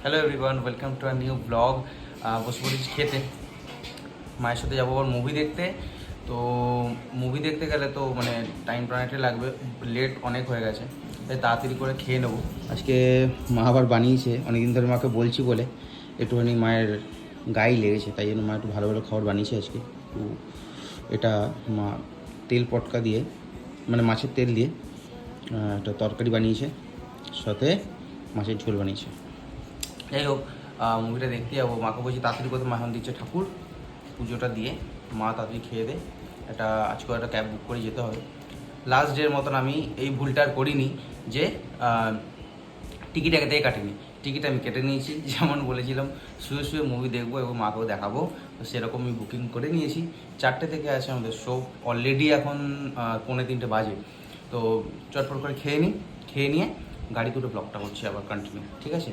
Hello everyone, welcome to a new blog. বসে পড়েছি খেতে, মায়ের সাথে যাবো আবার মুভি দেখতে। তো মুভি দেখতে গেলে তো মানে টাইম তো অনেকটাই লাগবে, লেট অনেক হয়ে গেছে, তাই তাড়াতাড়ি করে খেয়ে নেবো। আজকে মা আবার বানিয়েছে, অনেকদিন ধরে মাকে বলছি বলে একটুখানি মায়ের গায়ে লেগেছে, তাই জন্য মা একটু ভালো ভালো খাবার বানিয়েছে আজকে। তো এটা মা তেল পটকা দিয়ে মানে মাছের তেল দিয়ে একটা তরকারি বানিয়েছে, সাথে মাছের ঝোল বানিয়েছে। যাই হোক, মুভিটা দেখতে যাবো। মাকে বলছি তাড়াতাড়ি করতে, মা এখন দিচ্ছে ঠাকুর, পুজোটা দিয়ে মা তাড়াতাড়ি খেয়ে দে। আজকেও একটা ক্যাব বুক করে যেতে হবে। লাস্ট ডের মতন আমি এই ভুলটা আর করিনি যে টিকিট আগে থেকে কাটিনি। টিকিট আমি কেটে নিয়েছি, যেমন বলেছিলাম শুয়ে শুয়ে মুভি দেখবো এবং মাকেও দেখাবো, তো সেরকমই বুকিং করে নিয়েছি। 4টে থেকে আছে আমাদের শো, অলরেডি এখন 2:45 বাজে। তো চটপট করে খেয়ে নিই, খেয়ে নিয়ে গাড়ি দুটো ব্লগটা করছি আবার কন্টিনিউ, ঠিক আছে?